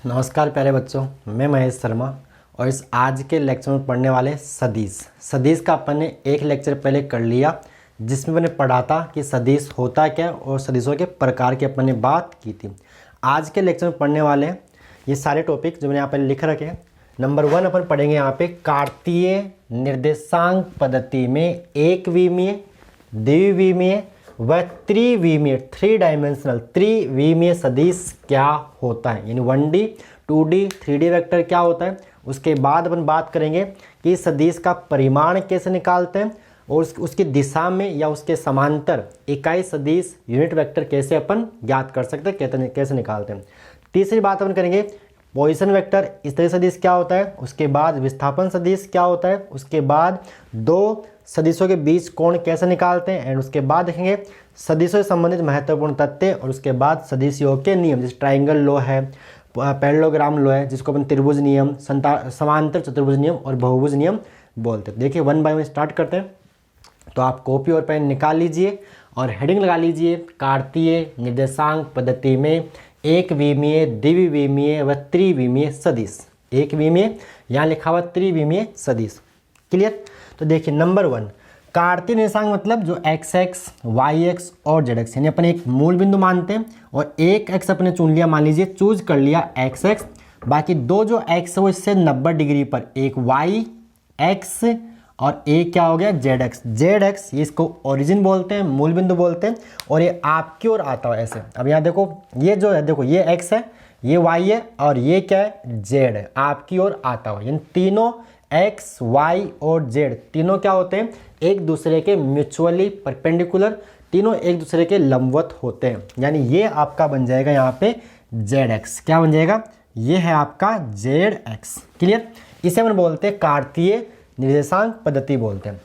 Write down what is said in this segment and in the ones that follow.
नमस्कार प्यारे बच्चों, मैं महेश शर्मा और इस आज के लेक्चर में पढ़ने वाले सदिश का अपन ने एक लेक्चर पहले कर लिया जिसमें मैंने पढ़ा था कि सदिश होता क्या और सदिशों के प्रकार की अपन ने बात की थी। आज के लेक्चर में पढ़ने वाले हैं ये सारे टॉपिक जो मैंने यहाँ पर लिख रखे हैं। नंबर 1 अपन पढ़ेंगे यहाँ पे कार्तीय निर्देशांक पद्धति में एकविमीय, द्विविमीय व त्रिविमीय 3 डायमेंशनल त्रिविमीय सदिश क्या होता है, यानी 1D 2D 3D वेक्टर क्या होता है। उसके बाद अपन बात करेंगे कि सदिश का परिमाण कैसे निकालते हैं और उसकी दिशा में या उसके समांतर इकाई सदिश यूनिट वेक्टर कैसे अपन ज्ञात कर सकते हैं, कैसे निकालते हैं। तीसरी बात अपन करेंगे पोजीशन वेक्टर स्थिर सदिश क्या होता है, उसके बाद विस्थापन सदिश क्या होता है, उसके बाद दो सदिशों के बीच कोण कैसे निकालते हैं एंड उसके बाद देखेंगे सदिशों से संबंधित महत्वपूर्ण तथ्य और उसके बाद सदिश योग के नियम जैसे ट्राइंगल लॉ है, पैरेललोग्राम लॉ है जिसको अपन त्रिभुज नियम, समांतर चतुर्भुज नियम और बहुभुज नियम बोलते हैं। देखिए 1 बाय 1 स्टार्ट करते हैं। तो आप कॉपी और पेन निकाल लीजिए और हेडिंग लगा लीजिए कार्तीय निर्देशांक पद्धति में एकविमीय, द्विविमीय व त्रिविमीय सदिश। एकविमीय यहाँ लिखा हुआ त्रिविमीय सदिश। क्लियर। तो देखिए नंबर 1 कार्तीय निर्देशांक मतलब जो एक्स एक्स वाई एक्स और जेड एक्स यानी अपन एक मूल बिंदु मानते हैं और एक एक्स अपने चुन लिया, मान लीजिए चूज कर लिया एक्स एक्स, बाकी दो जो एक्स है वो इससे 90 डिग्री पर, एक वाई एक्स और एक क्या हो गया जेड एक्स। जेड एक्स ये इसको ओरिजिन बोलते हैं, मूल बिंदु बोलते हैं और ये आपकी ओर आता है ऐसे। अब यहाँ देखो ये जो है, देखो ये एक्स है, ये वाई है और ये क्या है जेड है, आपकी ओर आता हुआ। यानी तीनों एक्स वाई और जेड तीनों क्या होते हैं एक दूसरे के म्यूचुअली परपेंडिकुलर, तीनों एक दूसरे के लंबवत होते हैं। यानी ये आपका बन जाएगा यहाँ पे जेड एक्स। क्या बन जाएगा, ये है आपका जेड एक्स। क्लियर। इसे अपन बोलते हैं कार्तीय निर्देशांक पद्धति बोलते हैं।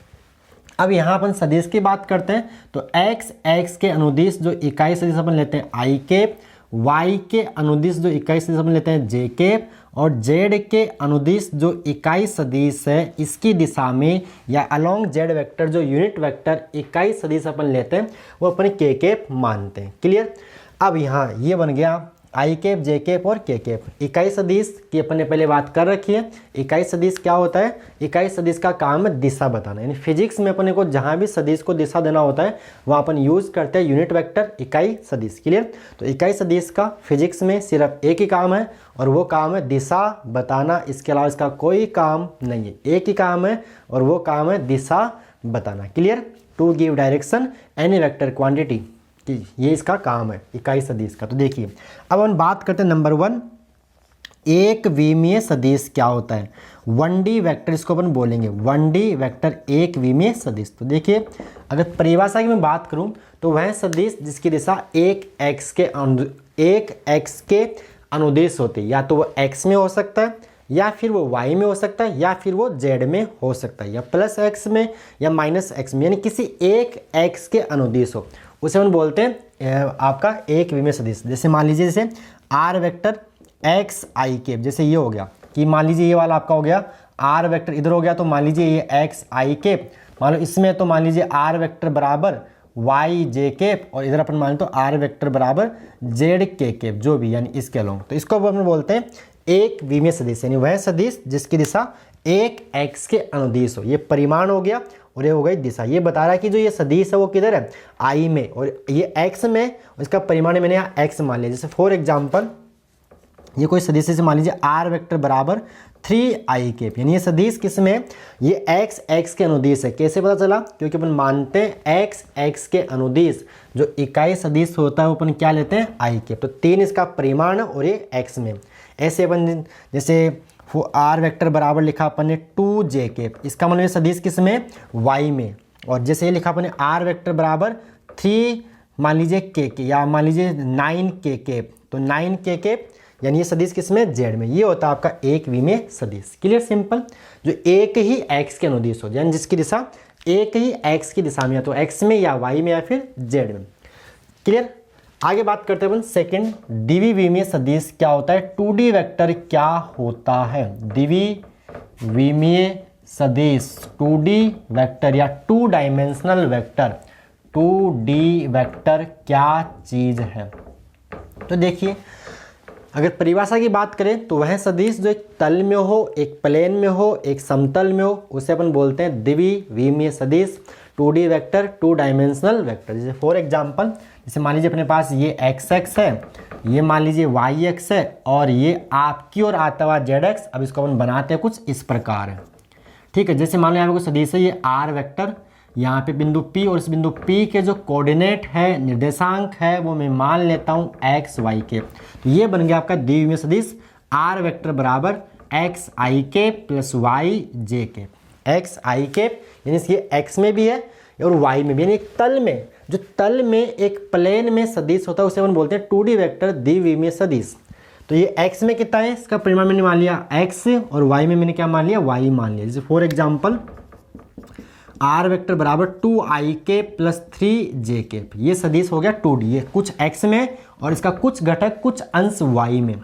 अब यहाँ अपन सदिश की बात करते हैं तो एक्स एक्स के अनुदिश जो इकाई सदिश अपन लेते हैं आई केप, वाई के अनुदिश जो इकाई सदिश अपन लेते हैं जे केप और जेड के अनुदिश जो इकाई सदिश है इसकी दिशा में या अलोंग जेड वेक्टर जो यूनिट वेक्टर इकाई सदिश अपन लेते हैं वो अपन के केप मानते हैं। क्लियर। अब यहाँ ये बन गया आई केप, जे केप और के केप। इकाई सदिश की अपन ने पहले बात कर रखी है। इकाई सदिश क्या होता है, इकाई सदिश का काम है दिशा बताना। यानी फिजिक्स में अपने को जहाँ भी सदिश को दिशा देना होता है वहाँ अपन यूज करते हैं यूनिट वेक्टर इकाई सदिश। क्लियर। तो इकाई सदिश का फिजिक्स में सिर्फ एक ही काम है और वो काम है दिशा बताना, इसके अलावा इसका कोई काम नहीं है। एक ही काम है और वो काम है दिशा बताना। Clear. To give direction any vector quantity, ये इसका काम है इकाई सदिश का। तो देखिए अब हम बात करते हैं नंबर 1 एक विमीय सदिश क्या होता है। 1D वेक्टर इसको अपन बोलेंगे, 1D वेक्टर एक विमीय सदिश। तो देखिए अगर परिभाषा की मैं बात करूं तो वह सदिश जिसकी दिशा एक एक्स के अनुदिश होती है, या तो वो एक्स में हो सकता है या फिर वो y में हो सकता है या फिर वो z में हो सकता है, या प्लस x में या माइनस x में, यानी किसी एक x के अनुदिश हो, उसे हम बोलते हैं आपका एक विमीय सदिश। जैसे मान लीजिए जैसे r vector x i cap, जैसे ये हो गया कि मान लीजिए ये वाला आपका हो गया r वेक्टर इधर हो गया, तो मान लीजिए ये x i केप मान लो इसमें, तो मान लीजिए r वेक्टर बराबर y j केप और इधर अपन मान तो r वेक्टर बराबर z k केप जो भी, यानी इसके अलोंग। तो इसको अपन बोलते हैं एक विमीय सदिश, यानी वह सदिश जिसकी दिशा एक x के अनुदिश हो। ये परिमाण हो गया और ये हो गई दिशा। ये बता रहा है कि जो ये सदिश है वो किधर है I में और ये x में, और इसका परिमाण मैंने यहाँ x मान लिया। जैसे फॉर एग्जांपल ये कोई सदिश से मान लीजिए r वेक्टर बराबर 3i केप, यानी ये सदिश किसमें, ये x x के अनुदिश है। कैसे पता चला, क्योंकि अपन मानते हैं x x के अनुदिश जो इकाई सदिश होता है वो अपन क्या लेते हैं i केप। तो 3 इसका परिमाण है और ये x में। ऐसे अपन जैसे r वेक्टर बराबर लिखा अपन ने 2j केप, इसका मतलब सदिश किस में y में। और जैसे ये लिखा अपन ने r वेक्टर बराबर 3 मान लीजिए k या मान लीजिए 9k केप, तो 9k केप यानी ये सदिश किस में z में। ये होता है आपका एक विमीय सदिश। Clear simple. जो एक ही x के अनुदिश हो, यानी जिसकी दिशा एक ही x की दिशा में, या तो x में या y में या फिर z में। क्लियर। आगे बात करते हैं अपन सेकंड द्विविमीय सदिश क्या होता है। 2D वेक्टर क्या होता है, द्विविमीय सदिश 2D वेक्टर या 2 डायमेंशनल वेक्टर, 2D वेक्टर क्या चीज है। तो देखिए अगर परिभाषा की बात करें तो वह सदिश जो एक तल में हो, एक प्लेन में हो, एक समतल में हो, उसे अपन बोलते हैं द्विविमीय सदिश, 2D वेक्टर, 2 डायमेंशनल वेक्टर। जैसे फॉर एग्जांपल, जैसे मान लीजिए अपने पास ये एक्स एक्स है, ये मान लीजिए वाई एक्स है और ये आपकी ओर आता हुआ जेड एक्स। अब इसको अपन बनाते हैं कुछ इस प्रकार है, ठीक है। जैसे मान लो यहाँ पे कोई सदिश है, ये आर वेक्टर, यहाँ पे बिंदु P और इस बिंदु P के जो कोऑर्डिनेट है, निर्देशांक है, वो मैं मान लेता हूँ एक्स वाई के। तो ये बन गया आपका द्विविमीय सदिश आर वेक्टर बराबर एक्स आई के प्लस वाई जे के। एक्स आई के यानी ये एक्स में भी है और वाई में भी, यानी एक तल में, जो तल में एक प्लेन में सदिश होता है उसे हम बोलते हैं 2D वेक्टर द्विविमीय सदिश। तो ये x में कितना है, इसका परिमाण मैंने मान लिया x और y में मैंने क्या मान लिया, y मान लिया। जैसे फॉर एग्जांपल r वेक्टर बराबर 2ik प्लस 3jk, ये सदिश हो गया 2D, ये कुछ x में और इसका कुछ घटक कुछ अंश y में।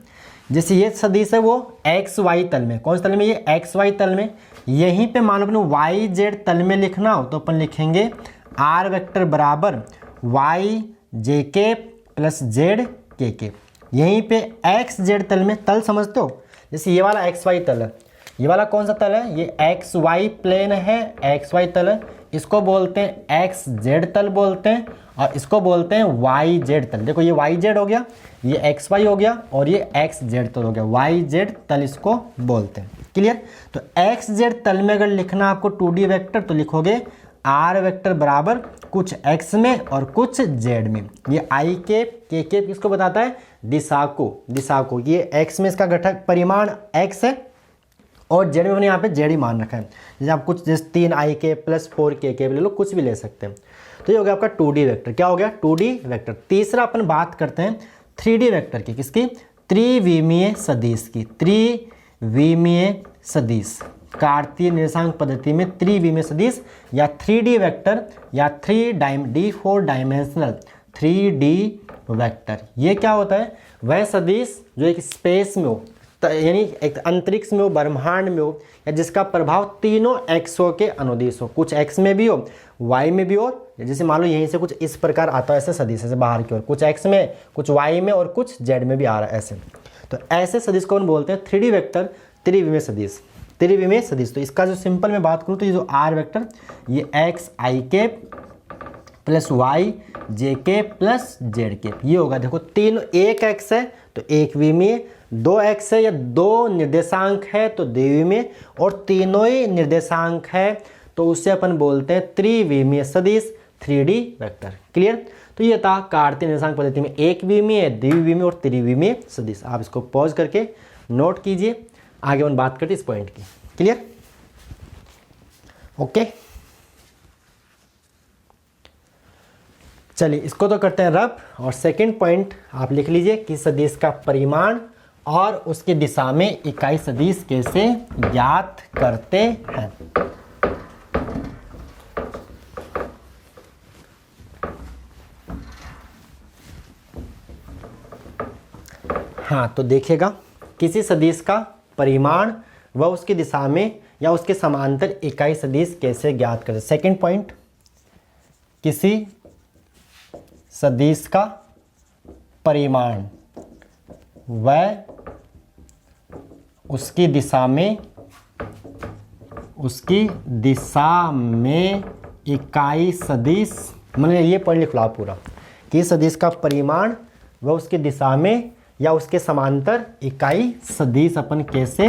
जैसे ये सदिश है वो xy तल में, कौन से तल में, ये xy तल में। यहीं पे मान लो अपने yz तल में लिखना हो तो अपन लिखेंगे r वेक्टर बराबर yjk प्लस zkk। यहीं पे एक्स जेड तल में, तल समझते हो, जैसे ये वाला एक्स वाई तल है, ये वाला कौन सा तल है, ये एक्स वाई प्लेन है, एक्स वाई तल है, इसको बोलते हैं एक्स जेड तल बोलते हैं और इसको बोलते हैं वाई जेड तल। देखो ये वाई जेड हो गया, ये एक्स वाई हो गया और ये एक्स जेड तल हो गया, वाई जेड तल इसको बोलते हैं। क्लियर। तो एक्स जेड तल में अगर लिखना आपको 2D वेक्टर तो लिखोगे आर वेक्टर बराबर कुछ x में और कुछ z में। ये आई के किसको बताता है, दिशा को। ये x में इसका घटक परिमाण x है और z में मैंने यहाँ पे z ही मान रखा है। जैसे आप कुछ जैसे 3ik प्लस 4kk ले लो, कुछ भी ले सकते हैं। तो ये हो गया आपका 2D वेक्टर। क्या हो गया, 2D वेक्टर। तीसरा अपन बात करते हैं 3D वेक्टर की, किसकी, त्रिविमीय सदिश की। त्रिविमीय सदिश, कार्तीय निर्देशांक पद्धति में त्रिविमीय सदिश या 3D वेक्टर या 4 डायमेंशनल 3D वेक्टर। ये क्या होता है, वह सदिश जो एक स्पेस में हो, यानी एक अंतरिक्ष में हो, ब्रह्मांड में हो, या जिसका प्रभाव तीनों एक्सों के अनुदिश हो, कुछ एक्स में भी हो, वाई में भी हो। जैसे मान लो यहीं से कुछ इस प्रकार आता है ऐसे सदिश, ऐसे बाहर की ओर, कुछ एक्स में, कुछ वाई में और कुछ जेड में भी आ रहा है ऐसे। तो ऐसे सदिश को हम बोलते हैं 3D वेक्टर, त्रिविमीय सदिश। त्रिविमीय सदिश, तो इसका जो सिंपल में बात करूँ तो ये जो आर वेक्टर, ये एक्स आई के प्लस वाई जे के प्लस जेड के, ये होगा। देखो तीन, एक एक्स है तो एक विमीय, 2 एक्स है या 2 निर्देशांक है तो द्विविमीय, और तीनों ही निर्देशांक है तो उसे अपन बोलते हैं त्रिविमीय सदिश, 3D वेक्टर। क्लियर। तो ये था कार्तीय निर्देशांक पद्धति में एक विमीय, द्विविमीय और त्रिविमीय सदिश। आप इसको पॉज करके नोट कीजिए, आगे हम बात करते इस पॉइंट की। Clear, okay. चलिए इसको तो करते हैं रब, और सेकंड पॉइंट आप लिख लीजिए कि सदिश का परिमाण और उसकी दिशा में इकाई सदिश कैसे ज्ञात करते हैं। हाँ, तो देखिएगा किसी सदिश का परिमाण व उसकी दिशा में या उसके समांतर इकाई सदिश कैसे ज्ञात करें। सेकंड पॉइंट, किसी सदिश का परिमाण व उसकी दिशा में इकाई सदिश, मैंने ये पॉइंट लिख लो पूरा, कि सदिश का परिमाण व उसकी दिशा में या उसके समांतर इकाई सदिश अपन कैसे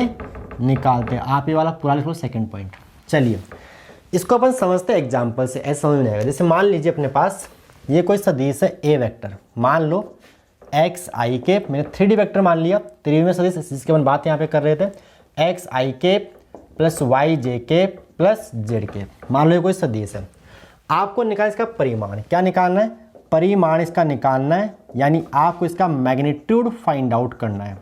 निकालते हैं। आप ये वाला पूरा लिख लो सेकंड पॉइंट। चलिए इसको अपन समझते हैं एग्जाम्पल से, ऐसे समझ में आएगा। जैसे मान लीजिए अपने पास ये कोई सदिश है ए वेक्टर, मान लो एक्स आई के, मैंने 3D वेक्टर मान लिया, त्रिविमीय सदिश जिसकी अपन बात यहाँ पे कर रहे थे, एक्स आई के प्लस वाई जे के प्लस जेड के, मान लो ये कोई सदिश है। आपको निकालना इसका परिमाण, क्या निकालना है, परिमाण इसका निकालना है, यानी आपको इसका मैग्नीट्यूड फाइंड आउट करना है।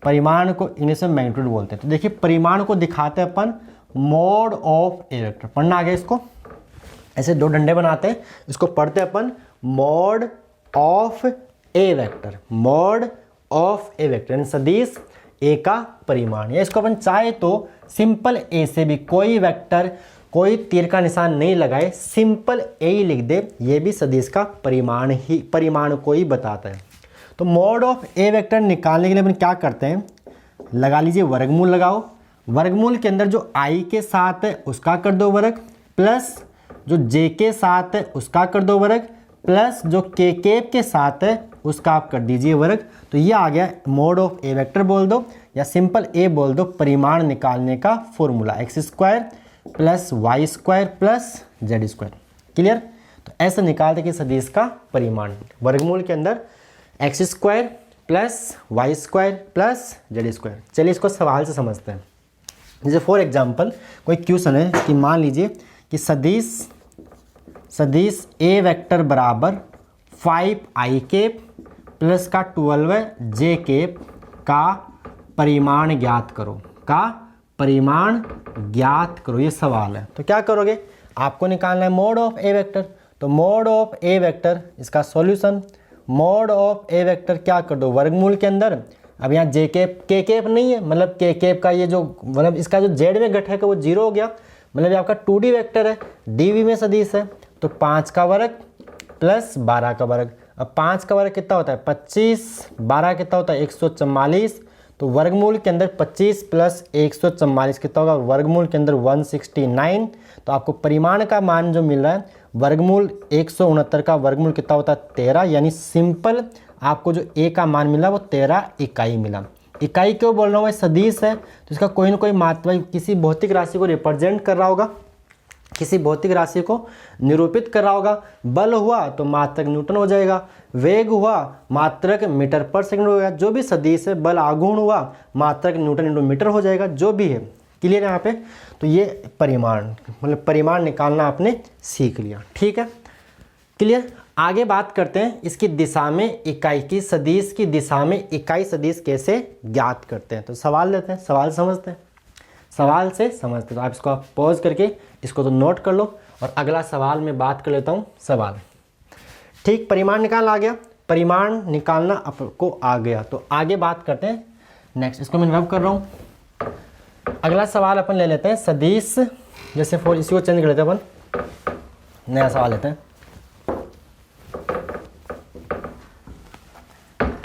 परिमाण को इंग्लिश में मैग्नीट्यूड बोलते हैं। तो देखिए परिमाण को दिखाते हैं अपन मोड ऑफ ए वेक्टर, पढ़ना आ गया इसको, ऐसे 2 डंडे बनाते हैं, इसको पढ़ते हैं अपन mod of a vector, mod of a vector यानी सदिश ए का परिमाण। या इसको अपन चाहे तो सिंपल ए से भी, कोई वेक्टर कोई तीर का निशान नहीं लगाए, सिंपल ए ही लिख दे, ये भी सदिश का परिमाण को ही बताता है। तो मॉड ऑफ ए वेक्टर निकालने के लिए अपन क्या करते हैं, लगा लीजिए वर्गमूल लगाओ, वर्गमूल के अंदर जो आई के साथ है उसका कर दो वर्ग, प्लस जो जे के साथ है उसका कर दो वर्ग, प्लस जो के केप के साथ है उसका आप कर दीजिए वर्ग। तो ये आ गया मॉड ऑफ ए वेक्टर बोल दो या सिंपल ए बोल दो, परिमाण निकालने का formula x square plus y square plus z square. Clear? तो ऐसे निकालते कि सदिश का परिमाण वर्गमूल के अंदर x square plus y square plus z square. चलिए इसको सवाल से समझते हैं। जैसे फॉर एग्जांपल कोई क्वेश्चन है कि मान लीजिए कि सदिश ए वेक्टर बराबर 5i केप प्लस का 12j केप का परिमाण ज्ञात करो, का परिमाण ज्ञात करो, ये सवाल है। तो क्या करोगे, आपको निकालना है मॉड ऑफ ए वेक्टर। तो मॉड ऑफ ए वेक्टर, इसका solution mod of a vector क्या कर दो वर्गमूल के अंदर। अब यहाँ जे केप के केप नहीं है, मतलब के केप का ये जो मतलब इसका जो जेड में घटक है वो 0 हो गया, मतलब ये आपका 2D वेक्टर है, डीवी में सदिश है। तो 5 का वर्ग प्लस 12 का वर्ग। अब 5 का वर्ग कितना होता है 25, 12 कितना होता है 144। तो वर्गमूल के अंदर 25 प्लस 144 कितना होगा, वर्गमूल के अंदर 169। तो आपको परिमाण का मान जो मिल रहा है वर्गमूल 169 का वर्गमूल कितना होता है 13, यानी सिंपल आपको जो ए का मान मिला वो 13 इकाई मिला। इकाई क्यों बोल रहा हूँ, सदिश है तो इसका कोई ना कोई मात्रा किसी भौतिक राशि को रिप्रेजेंट कर रहा होगा, किसी भौतिक राशि को निरूपित कर रहा होगा। बल हुआ तो मात्रक न्यूटन हो जाएगा, वेग हुआ मात्रक मीटर पर सेकंड हो जाएगा, जो भी सदिश है बल आघूर्ण हुआ मात्रक न्यूटन इंटू मीटर हो जाएगा, जो भी है। क्लियर है यहाँ पे? तो ये परिमाण मतलब परिमाण निकालना आपने सीख लिया, ठीक है, क्लियर। आगे बात करते हैं इसकी दिशा में इकाई की, सदिश की दिशा में इकाई सदिश कैसे ज्ञात करते हैं। तो सवाल लेते हैं, सवाल समझते हैं, सवाल से समझते हैं। तो आप इसको आप पॉज करके इसको तो नोट कर लो और अगला सवाल में बात कर लेता हूँ सवाल। ठीक, परिमाण निकाल आ गया, परिमाण निकालना आपको आ गया। तो आगे बात करते हैं नेक्स्ट, इसको मैं रब कर रहा हूँ। अगला सवाल अपन ले लेते हैं सदिश, जैसे फॉर इसी को चेंज कर लेते हैं अपन, नया सवाल लेते हैं।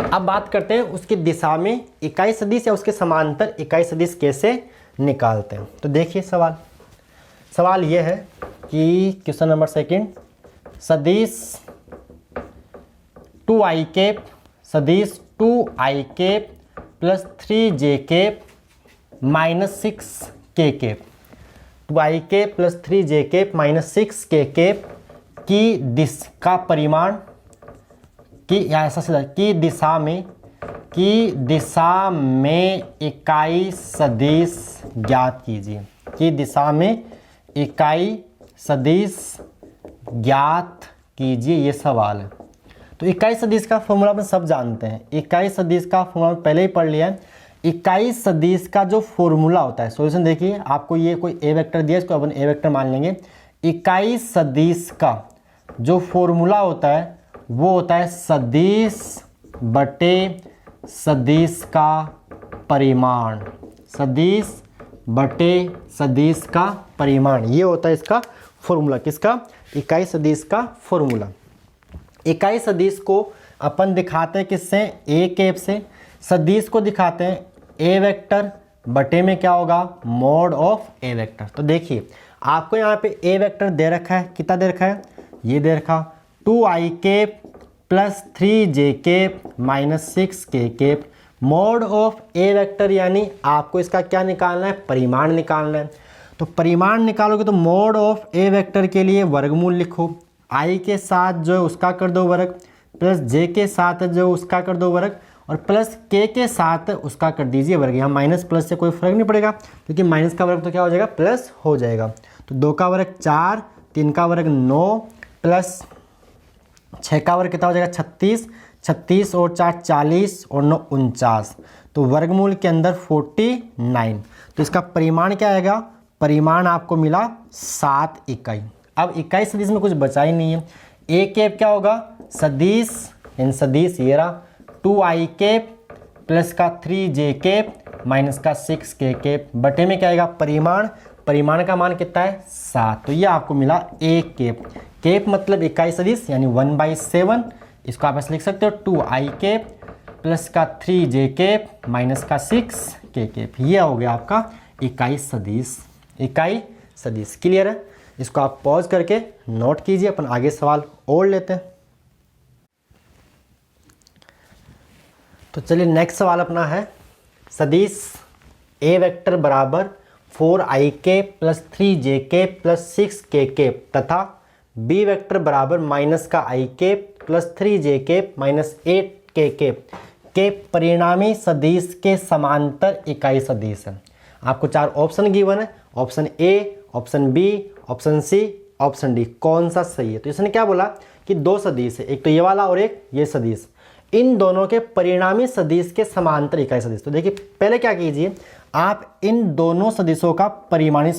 अब बात करते हैं उसकी दिशा में इकाई सदिश या उसके समांतर इकाई सदिश कैसे निकालते हैं। तो देखिए सवाल यह है कि क्वेश्चन नंबर सेकंड, सदिश 2i केप सदिश 2i cap plus 3j cap minus 6k cap, 2i cap plus 3j cap minus 6k cap की दिशा का परिमाण की या ऐसा सीधा की दिशा में इकाई सदिश ज्ञात कीजिए, की दिशा में इकाई सदिश ज्ञात कीजिए, ये सवाल है। तो इकाई सदिश का फॉर्मूला अपन सब जानते हैं, इकाई सदिश का फॉर्मूला पहले ही पढ़ लिया है। इकाई सदिश का जो फॉर्मूला होता है, सॉल्यूशन देखिए, आपको ये कोई ए वेक्टर दिया, इसको अपन ए वेक्टर मान लेंगे। इकाई सदिश का जो फॉर्मूला होता है वो होता है सदिश बटे सदिश का परिमाण, सदिश बटे सदिश का परिमाण, ये होता है इसका फॉर्मूला। किसका? इकाई सदिश का फॉर्मूला। इकाई सदिश को अपन दिखाते हैं किससे? ए केप से। सदिश को दिखाते हैं ए वेक्टर बटे में क्या होगा, मॉड ऑफ ए वेक्टर। तो देखिए आपको यहाँ पे ए वेक्टर दे रखा है, कितना दे रखा है, ये दे रखा 2i cap plus 3j cap minus 6k cap, mod of a vector, यानी आपको इसका क्या निकालना है, परिमाण निकालना है। तो परिमाण निकालोगे तो मॉड ऑफ ए वेक्टर के लिए वर्गमूल लिखो, i के साथ जो है उसका कर दो वर्ग, प्लस j के साथ जो उसका कर दो वर्ग, और प्लस k के साथ उसका कर दीजिए वर्ग। यहाँ माइनस प्लस से कोई फर्क नहीं पड़ेगा, क्योंकि माइनस का वर्ग तो क्या हो जाएगा, प्लस हो जाएगा। तो 2 का वर्ग 4, 3 का वर्ग 9, प्लस 6 का वर्ग कितना हो जाएगा 36, 36 और 4 40 और 9 49। तो वर्गमूल के अंदर 49। तो इसका परिमाण क्या आएगा, परिमाण आपको मिला 7 इकाई। अब इकाई सदिश में कुछ बचा ही नहीं है। ए केप क्या होगा, सदिश इन सदिश ये रहा 2i केप प्लस का 3j केप माइनस का 6k केप, बटे में क्या आएगा परिमाण, परिमाण का मान कितना है 7। तो ये आपको मिला ए केप। केप मतलब इकाई सदिश यानी 1/7, इसको आप ऐसे लिख सकते हो 2i केप प्लस का 3j माइनस का 6k, ये हो गया आपका इकाई सदिश। इकाई सदिश क्लियर है। इसको आप पॉज करके नोट कीजिए, अपन आगे सवाल और लेते हैं। तो चलिए नेक्स्ट सवाल अपना है, सदिश ए वेक्टर बराबर 4ik plus 3jk plus 6k तथा बी वेक्टर बराबर माइनस का ik plus 3jk minus 8k के परिणामी सदिश के समांतर इकाई सदिश है। आपको 4 ऑप्शन गिवन है, option A, option B, option C, option D, कौन सा सही है। तो इसने क्या बोला कि 2 सदिश है, एक तो ये वाला और एक ये सदिश, इन दोनों के परिणामी सदिश के समांतर इकाई सदिश। तो देखिए पहले क्या कीजिए, आप इन दोनों सदिशों का परिणामी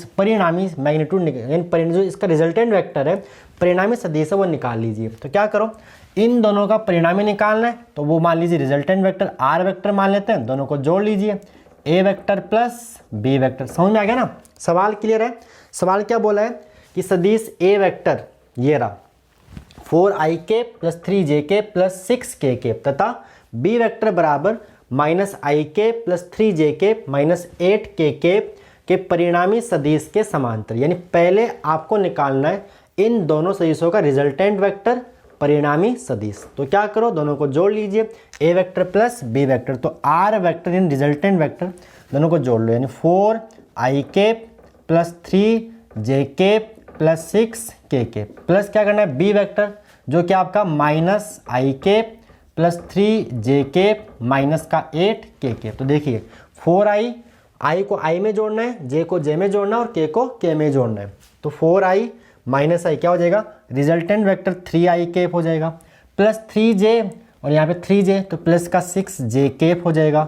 मैग्नीट्यूड यानी जो इसका रिजल्टेंट वेक्टर है, परिणामी सदिश है, वो निकाल लीजिए। तो क्या करो, इन दोनों का परिणामी निकालना है, तो वो मान लीजिए रिजल्टेंट वेक्टर आर वेक्टर मान लेते हैं, दोनों को जोड़ लीजिए, A vector plus B vector. समझ में आ गया ना, सवाल क्लियर है। सवाल क्या बोला है कि सदिश ए वेक्टर ये रहा 4ik plus 3jk plus 6k तथा बी वेक्टर बराबर minus ik plus 3jk minus 8k के परिणामी सदिश के समांतर। यानी पहले आपको निकालना है इन दोनों सदिशों का रिजल्टेंट वेक्टर, परिणामी सदिश। तो क्या करो, दोनों को जोड़ लीजिए, A vector plus B vector, तो R vector in resultant vector दोनों को जोड़ लो, यानी 4ik plus 3jk plus 6k plus क्या करना है बी वेक्टर जो कि आपका minus ik plus 3jk minus का 8k। तो देखिए 4i, i को i में जोड़ना है, j को j में जोड़ना है और k को k में जोड़ना है। तो 4i माइनस i क्या हो जाएगा, रिजल्टेंट वेक्टर 3ik हो जाएगा प्लस 3j और यहाँ पे 3j, तो प्लस का 6jk हो जाएगा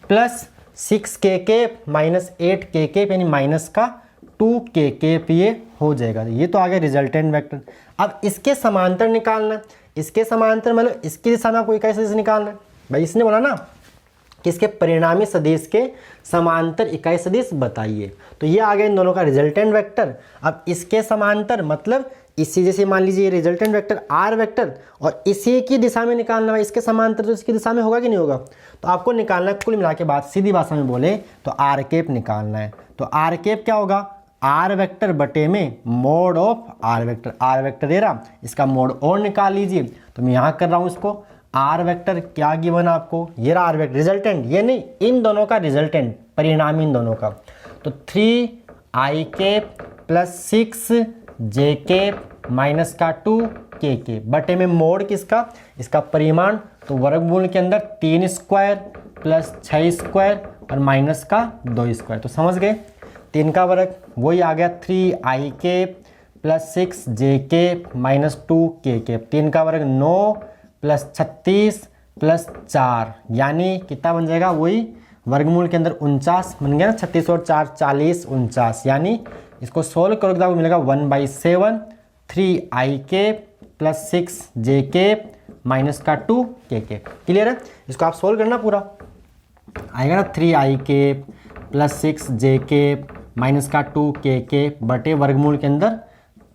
प्लस 6k माइनस 8k यानी माइनस का 2k ये हो जाएगा। ये तो आ गया रिजल्टेंट वेक्टर। अब इसके समांतर निकालना है, इसके समांतर मतलब इसकी दिशा में आपको इकाई सदिश निकालना है। भाई इसने बोला ना कि इसके परिणामी सदिश के समांतर इकाई सदिश बताइए, तो ये आ गया इन दोनों का रिजल्टेंट वेक्टर। अब इसके समांतर मतलब इसी, जैसे मान लीजिए रिजल्टेंट वेक्टर आर वेक्टर और इसी की दिशा में निकालना है इसके समांतर, तो इसकी दिशा में होगा कि नहीं होगा। तो आपको निकालना है, कुल मिला के बात सीधी भाषा में बोले तो आर कैप निकालना है। तो आर कैप क्या होगा, आर वेक्टर बटे में mod of R vector. R vector दे रहा, इसका मोड और निकाल लीजिए। तो मैं यहाँ कर रहा हूँ इसको, आर वेक्टर क्या गिवन आपको, ये रहा आर वेक्टर रिजल्टेंट, ये नहीं इन दोनों का रिजल्टेंट, परिणामी इन दोनों का। तो 3ik प्लस 6jk माइनस का 2k बटे में मोड किसका, इसका परिमाण, तो वर्गमूल के अंदर 3 स्क्वायर प्लस 6 स्क्वायर और माइनस का 2 स्क्वायर। तो समझ गए, 3 का वर्ग वही आ गया 3ik plus 6jk minus 2k। 3 का वर्ग 9 प्लस 36 प्लस 4 यानी कितना बन जाएगा, वही वर्गमूल के अंदर 49 बन गया ना, 36 और 4 40 49, यानी इसको सोल्व करोगे तो आपको मिलेगा 1/7 3ik प्लस 6jk माइनस का 2k। क्लियर है, इसको आप सोल्व करना पूरा आएगा ना, 3ik प्लस 6jk माइनस का 2k बटे वर्गमूल के अंदर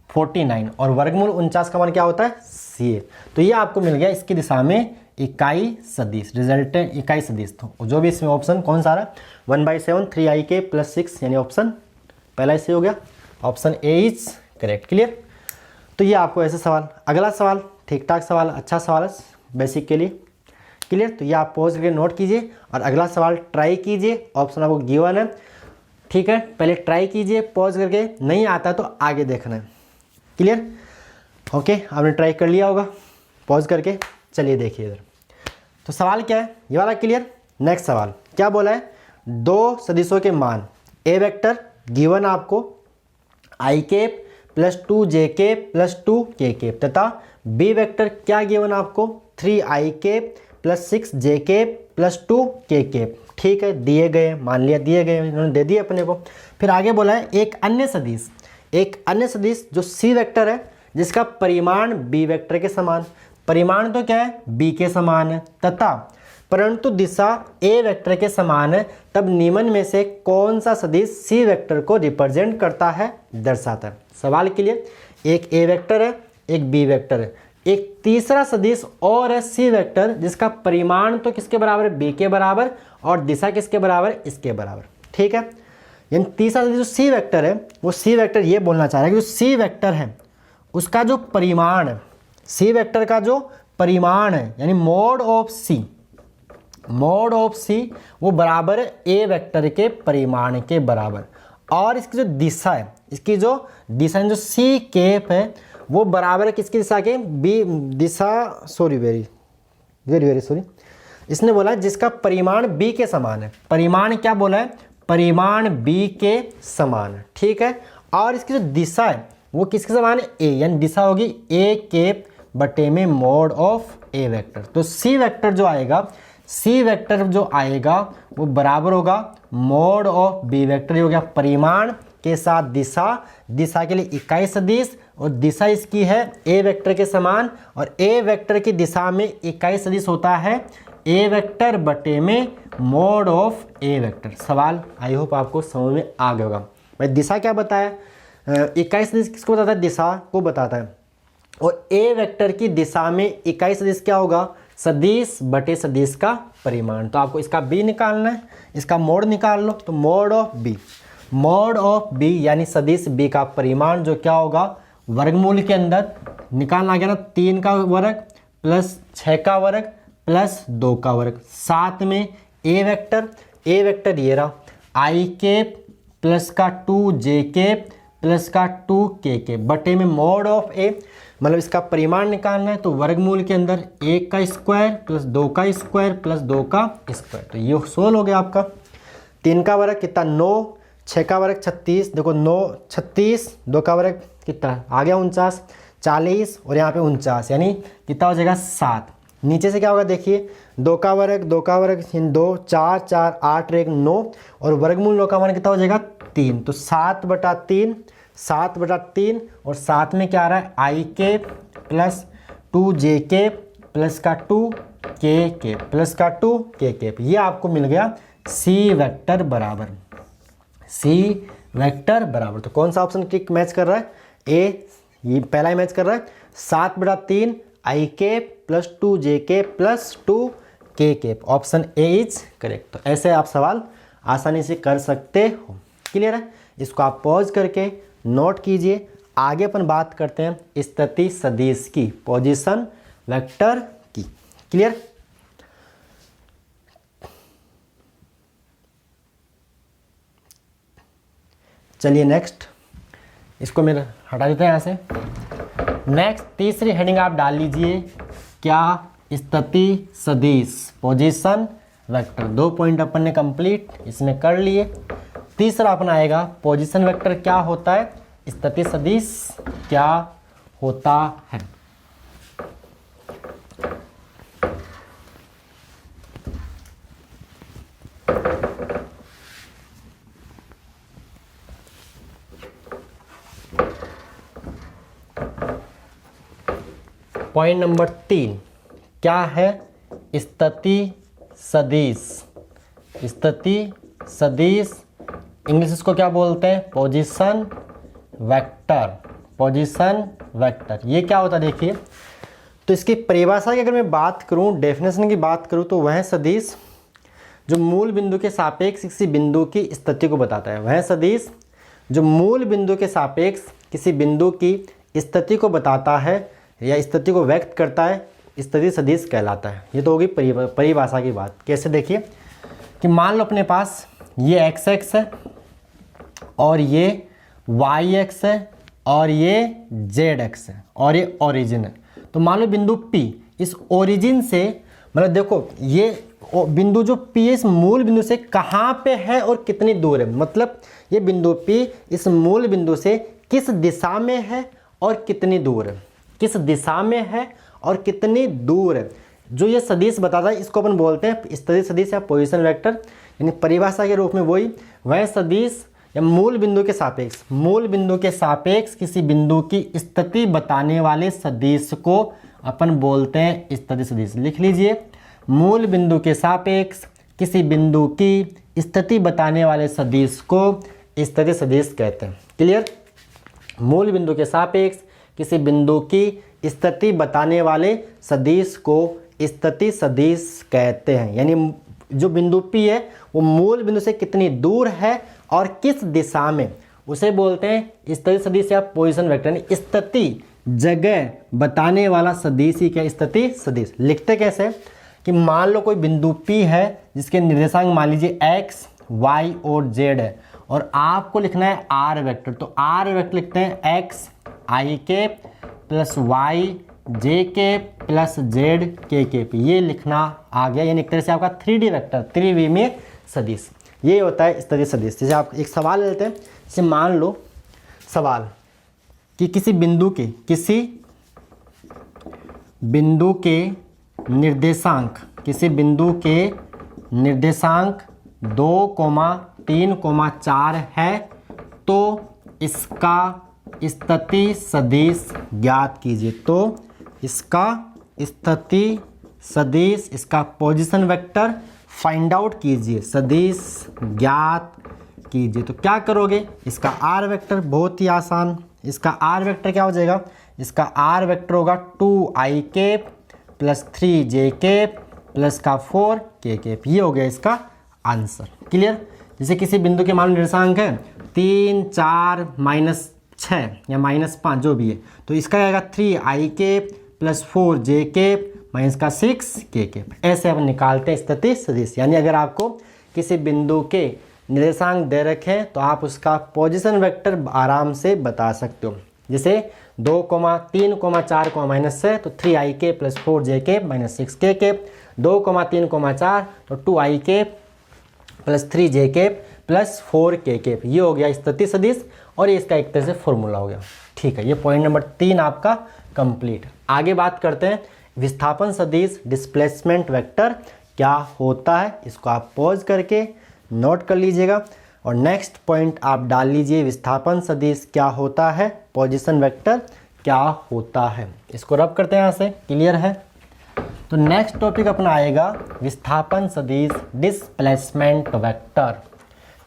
49 और वर्गमूल 49 का मान क्या होता है सी। तो ये आपको मिल गया इसकी दिशा में इकाई सदिश, रिजल्टेंट इकाई सदिश। तो जो भी इसमें ऑप्शन कौन सा आ रहा है 1/7 3ik प्लस 6, यानी ऑप्शन पहला इसे हो गया, option A is correct. Clear, तो ये आपको ऐसे सवाल। अगला सवाल ठीक ठाक सवाल, अच्छा सवाल है बेसिक के लिए। क्लियर, तो ये आप पॉज करके नोट कीजिए और अगला सवाल ट्राई कीजिए, ऑप्शन आपको गिवन है। ठीक है, पहले ट्राई कीजिए पॉज करके, नहीं आता तो आगे देखना है। क्लियर, ओके, आपने ट्राई कर लिया होगा पॉज करके। चलिए देखिए इधर, तो सवाल क्या है ये वाला। क्लियर, नेक्स्ट सवाल क्या बोला है, 2 सदिशों के मान ए वेक्टर गिवन आपको ik plus 2jk plus 2k तथा बी वेक्टर क्या गिवन आपको 3ik plus 6jk plus 2k। ठीक है, दिए गए, मान लिया दिए गए, इन्होंने दे दिए अपने को। फिर आगे बोला है एक अन्य सदिश जो सी वेक्टर है जिसका परिमाण बी वेक्टर के समान, परिमाण तो क्या है बी के समान है तथा परंतु दिशा ए वेक्टर के समान है, तब निम्न में से कौन सा सदिश सी वेक्टर को रिप्रेजेंट करता है, दर्शाता है। सवाल के लिए एक ए वेक्टर है एक बी वेक्टर है, एक तीसरा सदिश और है सी वेक्टर, जिसका परिमाण तो किसके बराबर है, बी के बराबर, और दिशा किसके बराबर, इसके बराबर। ठीक है, यानी तीसरा सदिश जो सी वेक्टर है, वो सी वेक्टर ये बोलना चाह रहा है कि जो सी वेक्टर है उसका जो परिमाण है, सी वेक्टर का जो परिमाण है यानी mod of C, mod of C वो बराबर है ए वेक्टर के परिमाण के बराबर। और इसकी जो दिशा है, इसकी जो दिशा जो सी कैप है वो बराबर है किसकी दिशा के, बी दिशा, सॉरी वेरी वेरी सॉरी, इसने बोला जिसका परिमाण बी के समान है। परिमाण क्या बोला है, परिमाण बी के समान है। ठीक है, और इसकी जो दिशा है वो किसके समान है, ए, यानी दिशा होगी ए कैप बटे में मोड ऑफ ए वेक्टर। तो सी वेक्टर जो आएगा, सी वेक्टर जो आएगा वो बराबर होगा मोड ऑफ बी वेक्टर, हो गया परिमाण के साथ दिशा, दिशा के लिए इकाई सदिश, और दिशा इसकी है ए वेक्टर के समान, और ए वेक्टर की दिशा में इकाई सदिश होता है ए वेक्टर बटे में मोड ऑफ ए वेक्टर। सवाल आई होप आपको समझ में आ गया होगा। भाई दिशा क्या बताया, इकाई सदिश किसको बताता है, दिशा को बताता है, और ए वेक्टर की दिशा में इकाई सदिश क्या होगा, सदिश बटे सदिश का परिमाण। तो आपको इसका बी निकालना है, इसका मोड निकाल लो, तो mod of B, mod of B यानी सदिश बी का परिमाण जो क्या होगा, वर्गमूल के अंदर निकालना गया ना, 3 का वर्ग प्लस 6 का वर्ग प्लस 2 का वर्ग, साथ में ए वेक्टर, ए वेक्टर ये रहा आई कैप प्लस का 2 जे कैप प्लस का 2 के कैप बटे में मोड ऑफ ए, मतलब इसका परिमाण निकालना है, तो वर्गमूल के अंदर 1 का स्क्वायर प्लस 2 का स्क्वायर प्लस 2 का स्क्वायर, तो ये सोल्व हो गया आपका। 3 का वर्ग कितना 9, 6 का वर्ग 36, देखो 9 36, 2 का वर्ग कितना आ गया 49, 40 और यहाँ पे 49 यानी कितना हो जाएगा 7। नीचे से क्या होगा देखिए, 2 का वर्ग 2 का वर्ग 2 4 4 8 1 9, और वर्गमूल 9 का मान कितना हो जाएगा 3, तो 7/3, 7/3, और साथ में क्या आ रहा है आई के प्लस 2 जे के प्लस का 2 के प्लस का 2 के, ये आपको मिल गया सी वेक्टर बराबर, सी वेक्टर बराबर। तो कौन सा ऑप्शन टिक मैच कर रहा है, ए, ये पहला ही मैच कर रहा है, 7/3 आई के प्लस 2 जे के प्लस 2 के, ऑप्शन ए इज करेक्ट। तो ऐसे आप सवाल आसानी से कर सकते हो। क्लियर है, इसको आप पॉज करके नोट कीजिए। आगे अपन बात करते हैं स्थिति सदिश की, पोजीशन वेक्टर की। क्लियर, चलिए नेक्स्ट, इसको मेरे हटा देते हैं यहाँ से। नेक्स्ट तीसरी हेडिंग आप डाल लीजिए, क्या स्थिति सदिश, पोजीशन वेक्टर। 2 पॉइंट अपन ने कंप्लीट इसमें कर लिए। तीसरा अपन आएगा पोजीशन वेक्टर क्या होता है, स्थिति सदिश क्या होता है। पॉइंट नंबर 3 क्या है, स्थिति सदिश। स्थिति सदिश इंग्लिश इसको क्या बोलते हैं, पोजीशन वेक्टर। पोजीशन वेक्टर ये क्या होता है देखिए, तो इसकी परिभाषा की अगर मैं बात करूं, डेफिनेशन की बात करूं, तो वह सदिश जो मूल बिंदु के सापेक्ष किसी बिंदु की स्थिति को बताता है। वह सदिश जो मूल बिंदु के सापेक्ष किसी बिंदु की स्थिति को बताता है या स्थिति को व्यक्त करता है, स्थिति सदिश कहलाता है। ये तो होगी परिभाषा की बात। कैसे देखिए कि मान लो अपने पास ये एक्स एक्स है और ये वाई एक्स है और ये जेड एक्स है और ये ओरिजिन है। तो मान लो बिंदु P इस ओरिजिन से, मतलब देखो ये बिंदु जो P इस मूल बिंदु से कहाँ पे है और कितनी दूर है, मतलब ये बिंदु P इस मूल बिंदु से किस दिशा में है और कितनी दूर है, किस दिशा में है और कितनी दूर है, जो ये सदिश बताता है, इसको अपन बोलते हैं स्थिति सदिश या पोजीशन वेक्टर। यानी परिभाषा के रूप में वही वह सदिश या मूल बिंदु के सापेक्ष, मूल बिंदु के सापेक्ष किसी बिंदु की स्थिति बताने वाले सदिश को अपन बोलते हैं स्थिति सदिश। लिख लीजिए, मूल बिंदु के सापेक्ष किसी बिंदु की स्थिति बताने वाले सदिश को स्थिति सदिश कहते हैं। क्लियर, मूल बिंदु के सापेक्ष किसी बिंदु की स्थिति बताने वाले सदिश को स्थिति सदिश कहते हैं। यानी जो बिंदु P है वो मूल बिंदु से कितनी दूर है और किस दिशा में, उसे बोलते हैं स्थिति सदिश या पोजीशन वेक्टर। स्थिति जगह बताने वाला सदिश ही क्या, स्थिति सदिश। लिखते कैसे कि मान लो कोई बिंदु P है जिसके निर्देशांक मान लीजिए x, y और z है और आपको लिखना है r वेक्टर। तो r वेक्टर लिखते हैं x i के प्लस y j के प्लस z k के। ये लिखना आ गया, यानी एक तरह से आपका 3D वेक्टर, त्रिविमीय सदिश। ये होता है स्थिति सदिश। जैसे आप एक सवाल लेते हैं, जैसे मान लो सवाल कि किसी बिंदु के निर्देशांक 2,3,4 है तो इसका स्थिति सदिश ज्ञात कीजिए। तो इसका स्थिति सदिश, इसका पोजीशन वेक्टर फाइंड आउट कीजिए, सदिश ज्ञात कीजिए। तो क्या करोगे, इसका आर वेक्टर बहुत ही आसान, इसका आर वेक्टर क्या हो जाएगा, इसका आर वेक्टर होगा 2i के प्लस 3j के प्लस का 4k के। ये हो गया इसका आंसर। क्लियर। जैसे किसी बिंदु के मान निर्देशांक है 3, 4, -6 या -5 जो भी है, तो इसका आएगा 3i के प्लस 4j के माइनस का 6k के। ऐसे हम निकालते हैं स्थिति सदिश। यानी अगर आपको किसी बिंदु के निर्देशांक दे रखे हैं तो आप उसका पोजीशन वेक्टर आराम से बता सकते हो। जैसे 2,3,4 -6 तो 3i के प्लस 4j के माइनस 6k के, 2,3,4 तो 2i के प्लस 3j के प्लस 4k के। ये हो गया स्थिति सदिश और ये इसका एक तरह से फॉर्मूला हो गया। ठीक है, ये पॉइंट नंबर 3 आपका कंप्लीट। आगे बात करते हैं विस्थापन सदिश, डिस्प्लेसमेंट वेक्टर क्या होता है। इसको आप पॉज करके नोट कर लीजिएगा और नेक्स्ट पॉइंट आप डाल लीजिए, विस्थापन सदिश क्या होता है, पोजीशन वेक्टर क्या होता है। इसको रब करते हैं यहाँ से। क्लियर है। तो नेक्स्ट टॉपिक अपना आएगा विस्थापन सदिश, डिस्प्लेसमेंट वेक्टर।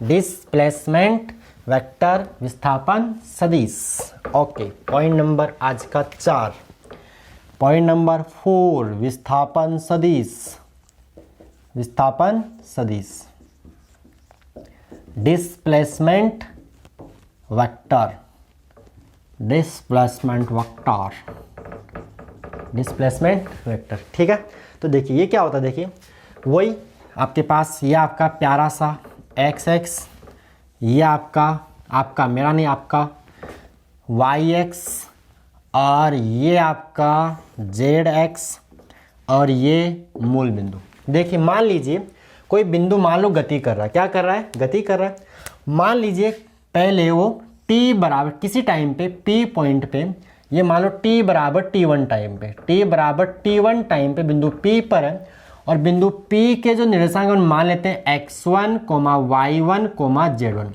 डिस्प्लेसमेंट वेक्टर, विस्थापन सदिश। ओके, पॉइंट नंबर आज का 4। पॉइंट नंबर 4, विस्थापन सदिश। विस्थापन सदिश, displacement vector. Displacement vector, displacement vector. ठीक है। तो देखिए ये क्या होता है, देखिए वही आपके पास ये आपका प्यारा सा x, ये आपका मेरा नहीं आपका yx और ये आपका zx और ये मूल बिंदु। देखिए मान लीजिए कोई बिंदु मान लो गति कर रहा है। क्या कर रहा है, गति कर रहा है। मान लीजिए पहले वो t बराबर किसी टाइम पे p पॉइंट पे, ये मान लो t बराबर t1 टाइम पे, t बराबर t1 टाइम पे बिंदु p पर है और बिंदु p के जो निर्देशांक मान लेते हैं x1, y1, z1।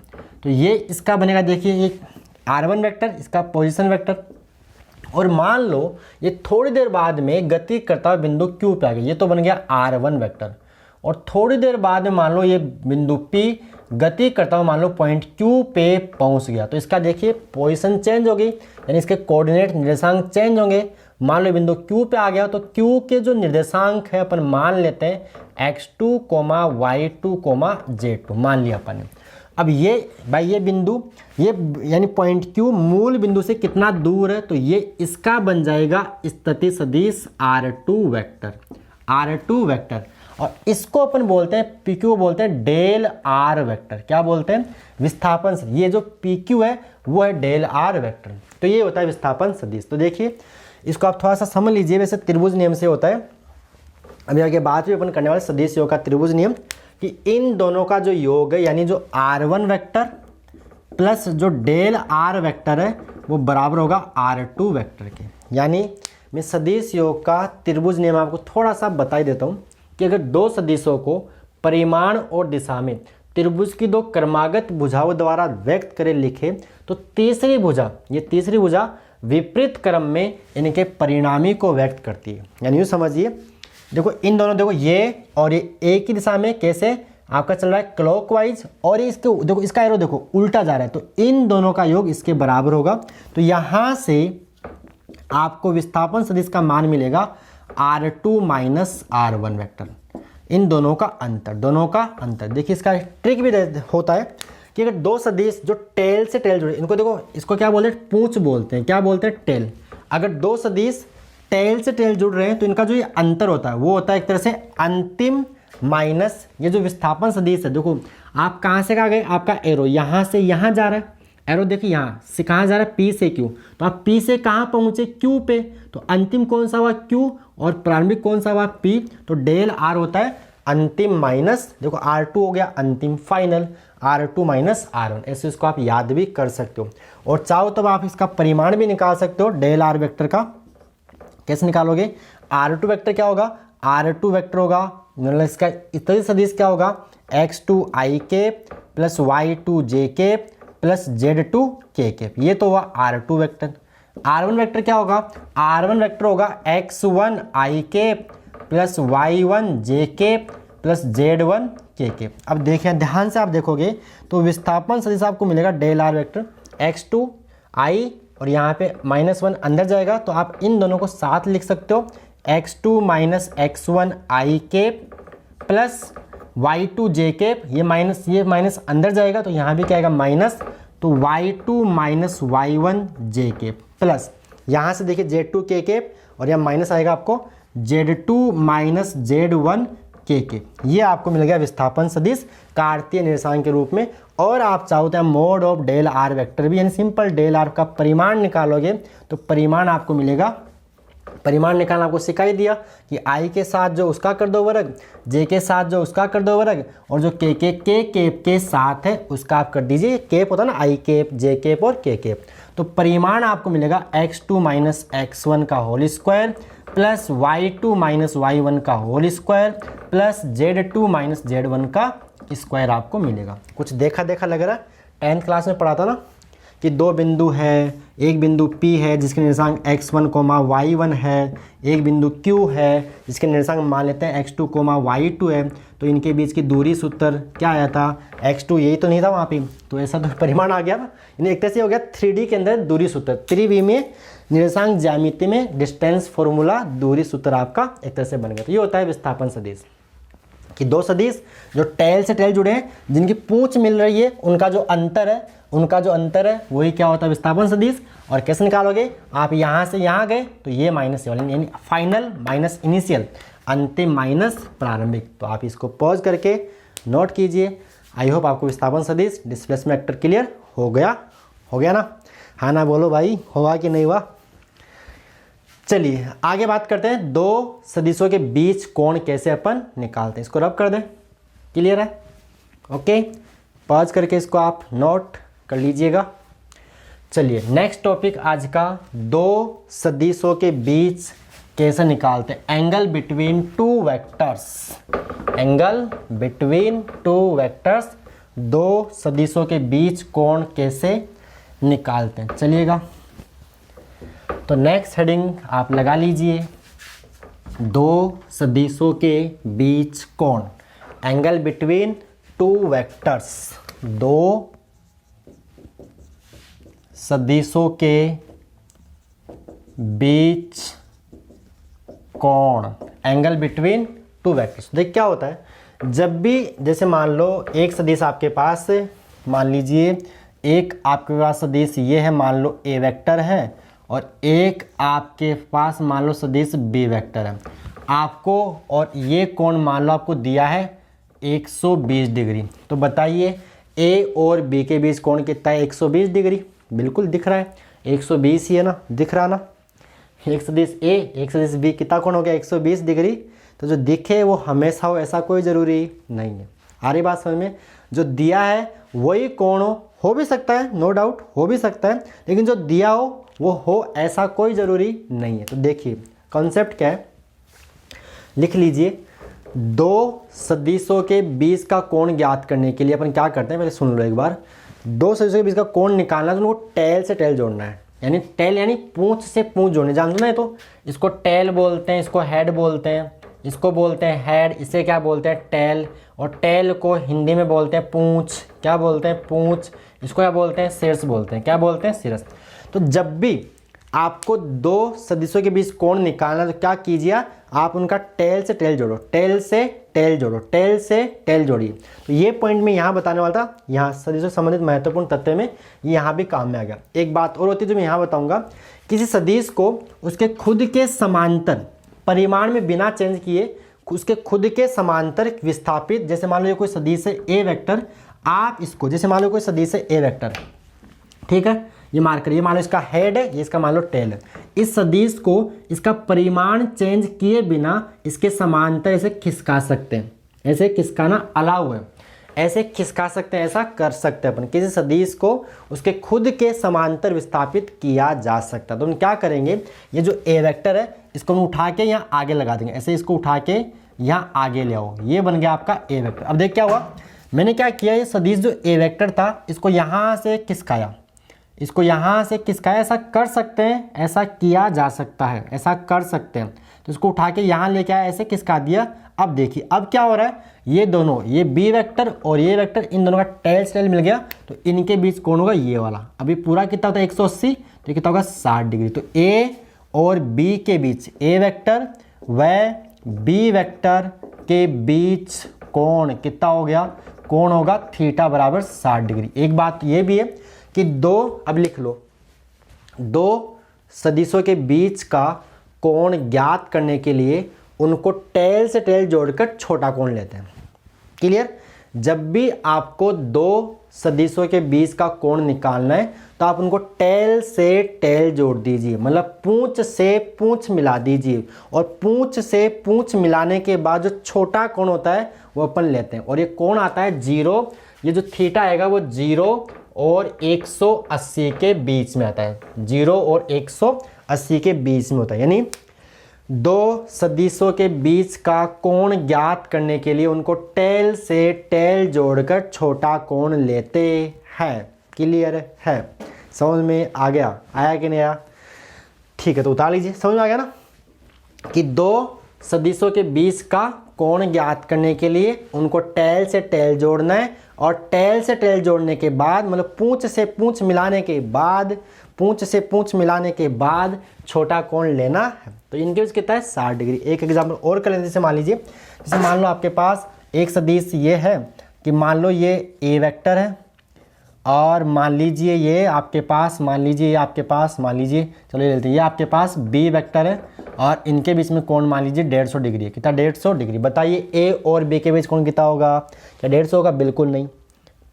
तो ये इसका बनेगा, देखिए एक r1 वेक्टर, इसका पोजीशन वेक्टर। और मान लो ये थोड़ी देर बाद में गति करता हुआ बिंदु Q पे आ गया, ये तो बन गया r1 वेक्टर। और थोड़ी देर बाद में मान लो ये बिंदु P गति करता हुआ मान लो पॉइंट Q पे पहुंच गया, तो इसका देखिए पोजीशन चेंज होगी, यानी इसके कोऑर्डिनेट निर्देशांक चेंज होंगे। मान लो बिंदु Q पे आ गया तो Q के जो निर्देशांक है अपन मान लेते हैं x2, y2, z2 मान लिया अपन। अब ये भाई ये बिंदु ये यानी पॉइंट Q मूल बिंदु से कितना दूर है, तो ये इसका बन जाएगा स्थिति सदिश r2 वेक्टर। r2 वेक्टर और इसको अपन बोलते हैं PQ, बोलते हैं डेल r वेक्टर। क्या बोलते हैं, विस्थापन। ये जो PQ है वो है डेल r वेक्टर। तो ये होता है विस्थापन सदिश। तो देखिए इसको आप थोड़ा सा समझ लीजिए। वैसे त्रिभुज नियम से होता है, अभी आगे बात भी अपन करने वाले सदिश योग का त्रिभुज नियम, कि इन दोनों का जो योग है यानी जो r1 वेक्टर प्लस जो डेल r वेक्टर है वो बराबर होगा r2 वेक्टर के। यानी मैं सदिश योग का त्रिभुज नियम आपको थोड़ा सा बता ही देता हूँ कि अगर दो सदिशों को परिमाण और दिशा में त्रिभुज की दो क्रमागत भुजाओं द्वारा व्यक्त करे लिखे तो तीसरी भुजा, ये तीसरी भुजा विपरीत क्रम में इनके परिणामी को व्यक्त करती है। यानी यूँ समझिए, देखो इन दोनों, देखो ये और ये एक ही दिशा में कैसे आपका चल रहा है क्लॉकवाइज, और इसके देखो इसका एरो देखो उल्टा जा रहा है, तो इन दोनों का योग इसके बराबर होगा। तो यहाँ से आपको विस्थापन सदिश का मान मिलेगा R2 माइनस R1 वेक्टर। इन दोनों का अंतर देखिए, इसका ट्रिक भी होता है कि अगर दो सदिश जो टेल से टेल जुड़े, इनको देखो, इसको क्या बोलते हैं, पूंछ बोलते हैं, क्या बोलते हैं, टेल। अगर दो सदिश टेल से टेल जुड़ रहे हैं तो इनका जो ये अंतर होता है वो होता है एक तरह से अंतिम माइनस ये जो विस्थापन सदिश है। देखो आप कहाँ से कहाँ गए, आपका एरो यहाँ से यहाँ जा रहा है, एरो देखिए यहाँ से कहाँ जा रहा है, P से Q, तो आप P से कहाँ पहुँचे, Q पे, तो अंतिम कौन सा हुआ Q और प्रारंभिक कौन सा हुआ P, तो डेल R होता है अंतिम माइनस, देखो R2 हो गया अंतिम फाइनल, R2 माइनस R1। ऐसे इसको आप याद भी कर सकते हो और चाहो तो आप इसका परिमाण भी निकाल सकते हो डेल R वेक्टर का। कैसे निकालोगे, R2 वेक्टर क्या होगा, R2 वेक्टर होगा मतलब इसका इत्यादि सदिश क्या होगा, x2 i के प्लस y2 j के प्लस z2 k के, ये तो हुआ R2 वेक्टर। R1 वेक्टर क्या होगा, R1 वेक्टर होगा x1 i के प्लस y1 j के प्लस z1 k के। अब देखिए ध्यान से आप देखोगे तो विस्थापन सदिश आपको मिलेगा del R vector x2 i और यहाँ पे -1 अंदर जाएगा तो आप इन दोनों को साथ लिख सकते हो, x2 माइनस x1 i के प्लस y2 j के, ये माइनस अंदर जाएगा तो यहाँ भी क्या आएगा माइनस, तो y2 माइनस y1 j के प्लस यहाँ से देखिए z2 k के और यहाँ माइनस आएगा आपको z2 माइनस z1 k के। ये आपको मिल गया विस्थापन सदिश कार्तीय निर्देशांक के रूप में। और आप चाहो तो mod of del R vector भी, यानी सिंपल डेल R का परिमाण निकालोगे तो परिमाण आपको मिलेगा, परिमाण निकालना आपको सिखा ही दिया कि i के साथ जो उसका कर दो वर्ग, j के साथ जो उसका कर दो वर्ग और जो k केप के साथ है उसका आप कर दीजिए, केप होता है ना, i केप, j केप और k केप। तो परिमाण आपको मिलेगा x2 माइनस x1 का whole square plus y2 minus y1 का whole square plus z2 minus z1 का स्क्वायर आपको मिलेगा। कुछ देखा देखा लग रहा है, 10th क्लास में पढ़ा था ना कि दो बिंदु है, एक बिंदु P है जिसके निर्देशांक x1, y1 है, एक बिंदु Q है जिसके निर्देशांक मान लेते हैं x2, y2 है, तो इनके बीच की दूरी सूत्र क्या आया था, x2, यही तो नहीं था वहाँ पे, तो ऐसा तो परिमाण आ गया ना, यानी एक तरह से हो गया 3D के अंदर दूरी सूत्र, त्रिवी में निर्देशांक ज्यामिति में डिस्टेंस फॉर्मूला दूरी सूत्र आपका एक तरह से बन गया। तो ये होता है विस्थापन सदिश कि दो सदिश जो टेल से टेल जुड़े हैं, जिनकी पूंछ मिल रही है, उनका जो अंतर है वही क्या होता है विस्थापन सदिश। और कैसे निकालोगे, आप यहाँ से यहाँ गए तो ये माइनस यानी फाइनल माइनस इनिशियल, अंतिम माइनस प्रारंभिक। तो आप इसको पॉज करके नोट कीजिए। आई होप आपको विस्थापन सदिश डिस्प्लेसमेंट वेक्टर क्लियर हो गया ना, हाँ ना बोलो भाई, होगा कि नहीं हुआ। चलिए आगे बात करते हैं, दो सदिशों के बीच कोण कैसे अपन निकालते हैं, इसको रब कर दें, क्लियर है, ओके। पॉज करके इसको आप नोट कर लीजिएगा। चलिए नेक्स्ट टॉपिक आज का, दो सदिशों के बीच कैसे निकालते हैं, एंगल बिटवीन टू वेक्टर्स, दो सदिशों के बीच कोण कैसे निकालते हैं। चलिएगा तो नेक्स्ट हेडिंग आप लगा लीजिए, दो सदिशों के बीच कोण, एंगल बिटवीन टू वेक्टर्स, दो सदिशों के बीच कोण, एंगल बिटवीन टू वेक्टर्स। देख क्या होता है, जब भी जैसे मान लो एक सदिश आपके पास, मान लीजिए एक आपके पास सदिश ये है, मान लो ए वेक्टर है, और एक आपके पास मान लो सदिश बी वेक्टर है आपको, और ये कोण मान लो आपको दिया है 120 डिग्री। तो बताइए ए और बी के बीच कोण कितना है, 120 डिग्री, बिल्कुल दिख रहा है 120 ही है ना, दिख रहा ना, एक सदिश ए एक सदिश बी, कितना कोण हो गया 120 डिग्री। तो जो दिखे वो हमेशा हो ऐसा कोई ज़रूरी नहीं है, आ रही बात समझ में, जो दिया है वही कोण हो भी सकता है, नो डाउट हो भी सकता है, लेकिन जो दिया हो वो हो ऐसा कोई ज़रूरी नहीं है। तो देखिए कॉन्सेप्ट क्या है, लिख लीजिए, दो सदिशों के बीच का कोण ज्ञात करने के लिए अपन क्या करते हैं, पहले सुन लो एक बार। दो सदिशों के बीच का कोण निकालना है तो उनको टेल से टेल जोड़ना है, यानी टेल यानी पूंछ से पूंछ जोड़ने, जानते ना, तो इसको टेल बोलते हैं, इसको हेड बोलते हैं, इसको बोलते हैं हेड, इसे क्या बोलते हैं टेल, और टेल को हिंदी में बोलते हैं पूंछ, क्या बोलते हैं पूंछ, इसको क्या बोलते हैं शीर्ष बोलते हैं, क्या बोलते हैं शीर्ष। तो जब भी आपको दो सदिशों के बीच कोण निकालना है, तो क्या कीजिए आप उनका टेल से टेल जोड़ो, टेल से टेल जोड़ो, टेल से टेल जोड़िए। तो ये पॉइंट मैं यहाँ बताने वाला था, यहाँ सदिशों से संबंधित महत्वपूर्ण तथ्य में यहाँ भी काम में आ गया। एक बात और होती है जो मैं यहाँ बताऊँगा, किसी सदिश को उसके खुद के समांतर परिमाण में बिना चेंज किए उसके खुद के समांतर विस्थापित, जैसे मान लो ये कोई सदिश है ए वेक्टर, आप इसको जैसे मान लो कोई सदिश है ए वेक्टर, ठीक है, ये मार्कर, ये मान लो इसका हेड है, ये इसका मान लो टेल है। इस सदिश को इसका परिमाण चेंज किए बिना इसके समांतर ऐसे खिसका सकते हैं, ऐसे खिसकाना अलाउ है, ऐसे खिसका सकते हैं, ऐसा कर सकते हैं अपन। किसी सदिश को उसके खुद के समांतर विस्थापित किया जा सकता है। तो हम क्या करेंगे, ये जो ए वेक्टर है इसको हम उठा के यहाँ आगे लगा देंगे, ऐसे इसको उठा के यहाँ आगे ले आओ, ये बन गया आपका ए वेक्टर। अब देख क्या हुआ, मैंने क्या किया, ये सदिश जो ए वेक्टर था इसको यहाँ से खिसकाया, इसको यहाँ से खिसकाया, ऐसा कर सकते हैं, ऐसा किया जा सकता है, ऐसा कर सकते हैं। तो इसको उठा के यहाँ लेके आया, ऐसे खिसका दिया। अब देखिए अब क्या हो रहा है, ये दोनों, ये बी वेक्टर और ये वेक्टर, इन दोनों का टेल से टेल मिल गया, तो इनके बीच कौन होगा, ये वाला। अभी पूरा कितना होता है 180, तो कितना होगा 60 डिग्री। तो ए और बी के बीच, ए वेक्टर व बी वेक्टर के बीच कोण कितना हो गया, कोण होगा थीटा बराबर 60 डिग्री। एक बात ये भी है कि दो, अब लिख लो, दो सदिशों के बीच का कोण ज्ञात करने के लिए उनको टेल से टेल जोड़कर छोटा कोण लेते हैं। क्लियर? जब भी आपको दो सदिशों के बीच का कोण निकालना है तो आप उनको टेल से टेल जोड़ दीजिए, मतलब पूंछ से पूंछ मिला दीजिए, और पूंछ से पूंछ मिलाने के बाद जो छोटा कोण होता है वो अपन लेते हैं, और ये कोण आता है 0, ये जो थीटा आएगा वो 0 और 180 के बीच में आता है, 0 और 180 के बीच में होता है। यानी दो सदिशों के बीच का कोण ज्ञात करने के लिए उनको टेल से टेल जोड़कर छोटा कोण लेते हैं। क्लियर है? समझ में आ गया? आया कि नहीं आया? ठीक है, तो उतार लीजिए। समझ में आ गया ना कि दो सदिशों के बीच का कोण ज्ञात करने के लिए उनको टेल से टेल जोड़ना है, और टेल से टेल जोड़ने के बाद, मतलब पूंछ से पूंछ मिलाने के बाद, पूंछ से पूंछ मिलाने के बाद छोटा कोण लेना है। तो इनके बीच कितना है 60 डिग्री। एक एग्जाम्पल और कर लेते हैं। जैसे मान लीजिए, जैसे मान लो आपके पास एक सदिश ये है कि मान लो ये ए वेक्टर है, और मान लीजिए ये आपके पास, मान लीजिए ये आपके पास, मान लीजिए, चलो ये लेते हैं, ये आपके पास बी वेक्टर है, और इनके बीच में कोण मान लीजिए 150 डिग्री है। कितना? 150 डिग्री। बताइए ए और बी के बीच कोण कितना होगा? क्या 150 होगा? बिल्कुल नहीं।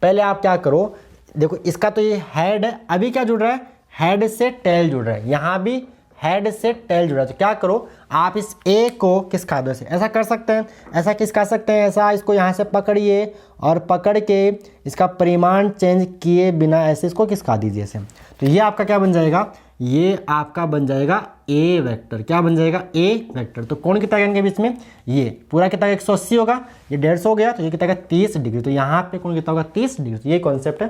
पहले आप क्या करो, देखो इसका तो ये हेड है, अभी क्या जुड़ रहा है, हेड से टेल जुड़ रहा है, यहाँ भी हेड से टेल जुड़ा है। तो क्या करो, आप इस ए को खिसका दो, ऐसा कर सकते हैं, ऐसा खिसका सकते हैं, ऐसा इसको यहाँ से पकड़िए और पकड़ के इसका परिमाण चेंज किए बिना ऐसे इसको खिसका दीजिए ऐसे। तो ये आपका क्या बन जाएगा, ये आपका बन जाएगा ए वेक्टर। क्या बन जाएगा? ए वेक्टर। तो कोण कितना इनके बीच में, ये पूरा कितना 180 होगा, ये 150 हो गया, तो ये कितना 30 डिग्री। तो यहाँ पे कोण कितना होगा 30 डिग्री। तो ये कॉन्सेप्ट है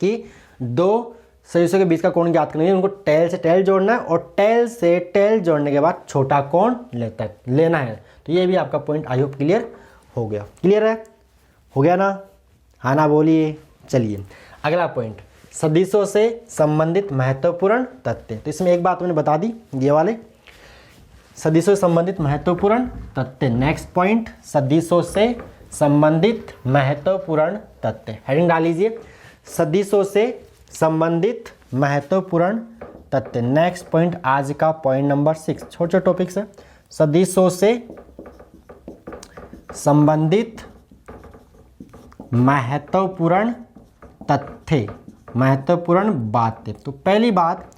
कि दो सदिशों के बीच का कोण ज्ञात करने के लिए उनको टेल से टेल जोड़ना है, और टेल से टेल जोड़ने के बाद छोटा कोण लेना है। तो ये भी आपका पॉइंट आई होप क्लियर हो गया। क्लियर है? हो गया ना? हाँ ना बोलिए। चलिए अगला पॉइंट, सदिशों से संबंधित महत्वपूर्ण तथ्य। तो इसमें एक बात मैंने बता दी, ये वाले सदिशों से संबंधित महत्वपूर्ण तथ्य। नेक्स्ट पॉइंट, सदिशों से संबंधित महत्वपूर्ण तथ्य। हेडिंग डाल लीजिए, सदिशों से संबंधित महत्वपूर्ण तथ्य। नेक्स्ट पॉइंट आज का पॉइंट नंबर 6, छोटे छोटे टॉपिक्स है। सदिशों से संबंधित महत्वपूर्ण तथ्य, महत्वपूर्ण बातें। तो पहली बात,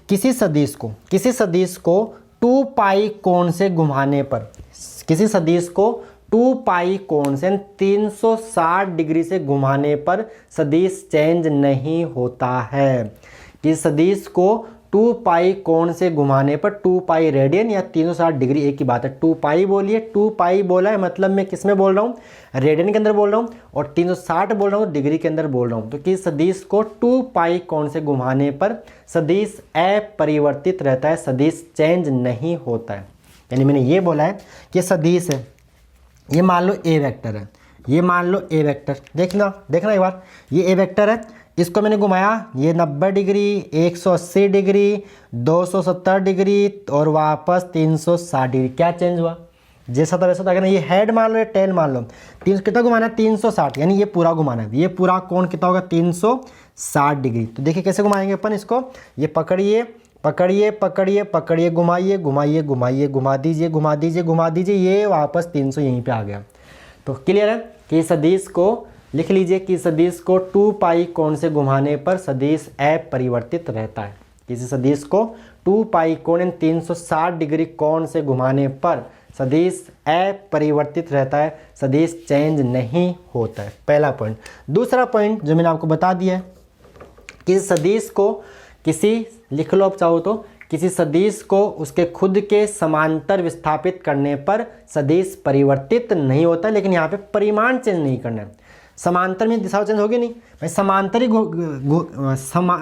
किसी सदिश को 2 पाई कोण से घुमाने पर, किसी सदिश को 2 पाई कोण से 360 डिग्री से घुमाने पर सदिश चेंज नहीं होता है। कि सदिश को 2 पाई कोण से घुमाने पर 2 पाई रेडियन या 360 डिग्री एक ही बात है। 2 पाई बोलिए, 2 पाई बोला है मतलब मैं किस में बोल रहा हूँ, रेडियन के अंदर बोल रहा हूँ, और 360 बोल रहा हूँ डिग्री के अंदर बोल रहा हूँ। तो कि सदिश को 2 पाई कोण से घुमाने पर सदिश अपरिवर्तित रहता है, सदिश चेंज नहीं होता है। यानी मैंने ये बोला है कि सदिश है, ये मान लो ए वेक्टर है, ये मान लो ए वेक्टर, देखना एक बार, ये ए वेक्टर है, इसको मैंने घुमाया, ये 90 डिग्री, 180 डिग्री, 270 डिग्री और वापस 360 डिग्री। क्या चेंज हुआ? जैसा था वैसा था। अगर ये हेड मान लो या टेल मान लो, कितना घुमाना है? 360, यानी ये पूरा घुमाना है। ये पूरा कोण कितना होगा? 360 डिग्री। तो देखिए कैसे घुमाएंगे अपन इसको। ये पकड़िए पकड़िए पकड़िए पकड़िए, घुमाइए घुमाइए घुमाइए, घुमा दीजिए घुमा दीजिए घुमा दीजिए, ये वापस 300 यहीं पे आ गया। तो क्लियर है कि सदिश को लिख लीजिए कि सदिश को 2 पाई कोण से घुमाने पर सदिश अपरिवर्तित रहता है। किसी सदिश को 2 पाई कोण 360 डिग्री कोण से घुमाने पर सदिश अपरिवर्तित रहता है, सदिश चेंज नहीं होता है। पहला पॉइंट। दूसरा पॉइंट जो मैंने आपको बता दिया है कि सदिश को किसी, लिख लो आप चाहो तो, किसी सदिश को उसके खुद के समांतर विस्थापित करने पर सदिश परिवर्तित नहीं होता, लेकिन यहाँ पे परिमाण चेंज नहीं करना है। समांतर में दिशा चेंज होगी नहीं भाई,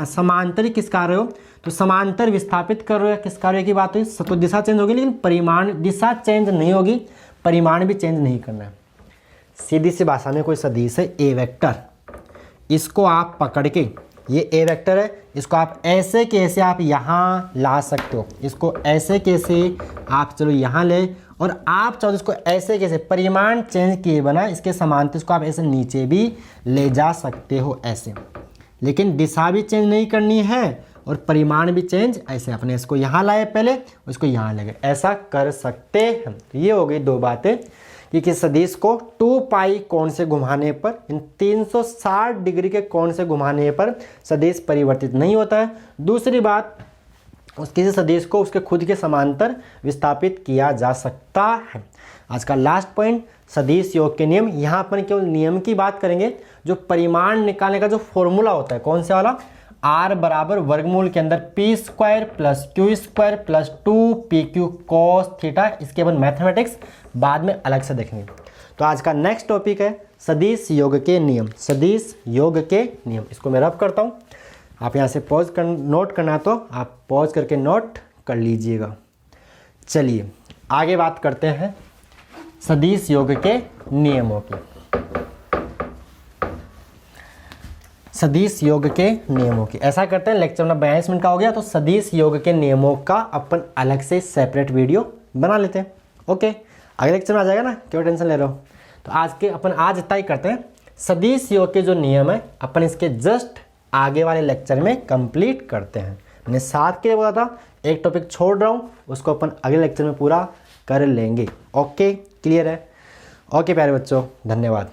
समांतरी किस कार्य हो, तो समांतर विस्थापित कर रहे हो, किस कार्य की बात हुई, तो दिशा चेंज होगी, लेकिन परिमाण, दिशा चेंज नहीं होगी, परिमाण भी चेंज नहीं करना है। सीधी सी भाषा में कोई सदिश है ए वेक्टर, इसको आप पकड़ के, ये ए वेक्टर है, इसको आप ऐसे कैसे आप यहाँ ला सकते हो, इसको ऐसे कैसे आप चलो यहाँ ले, और आप चाहो इसको ऐसे कैसे परिमाण चेंज किए बना इसके समांतर, इसको आप ऐसे नीचे भी ले जा सकते हो ऐसे, लेकिन दिशा भी चेंज नहीं करनी है और परिमाण भी चेंज, ऐसे अपने इसको यहाँ लाए पहले, इसको यहाँ ले गए, ऐसा कर सकते हैं। तो ये हो गई दो बातें कि किस सदिश को 2 पाई कोण से घुमाने पर, इन 360 डिग्री के कोण से घुमाने पर सदिश परिवर्तित नहीं होता है। दूसरी बात, उस किसी सदिश को उसके खुद के समांतर विस्थापित किया जा सकता है। आज का लास्ट पॉइंट, सदिश योग के नियम। यहाँ पर केवल नियम की बात करेंगे, जो परिमाण निकालने का जो फॉर्मूला होता है, कौन से वाला, r बराबर वर्गमूल के अंदर p square plus Q square plus 2pq cos theta. इसके बाद मैथमेटिक्स बाद में अलग से देखेंगे। तो आज का नेक्स्ट टॉपिक है सदिश योग के नियम। सदिश योग के नियम, इसको मैं रब करता हूँ, आप यहाँ से पॉज कर नोट करना तो आप पॉज करके नोट कर लीजिएगा। चलिए आगे बात करते हैं सदिश योग के नियमों की। सदिश योग के नियमों की, ऐसा करते हैं, लेक्चर नंबर 42 मिनट का हो गया, तो सदिश योग के नियमों का अपन अलग से सेपरेट वीडियो बना लेते हैं। ओके, अगले लेक्चर में आ जाएगा ना, क्यों टेंशन ले रहे हो। तो आज के अपन आज इतना ही करते हैं, सदिश योग के जो नियम है अपन इसके जस्ट आगे वाले लेक्चर में कंप्लीट करते हैं। मैंने 7 के लिए बोला था, एक टॉपिक छोड़ रहा हूँ, उसको अपन अगले लेक्चर में पूरा कर लेंगे। ओके, क्लियर है। ओके प्यारे बच्चों, धन्यवाद।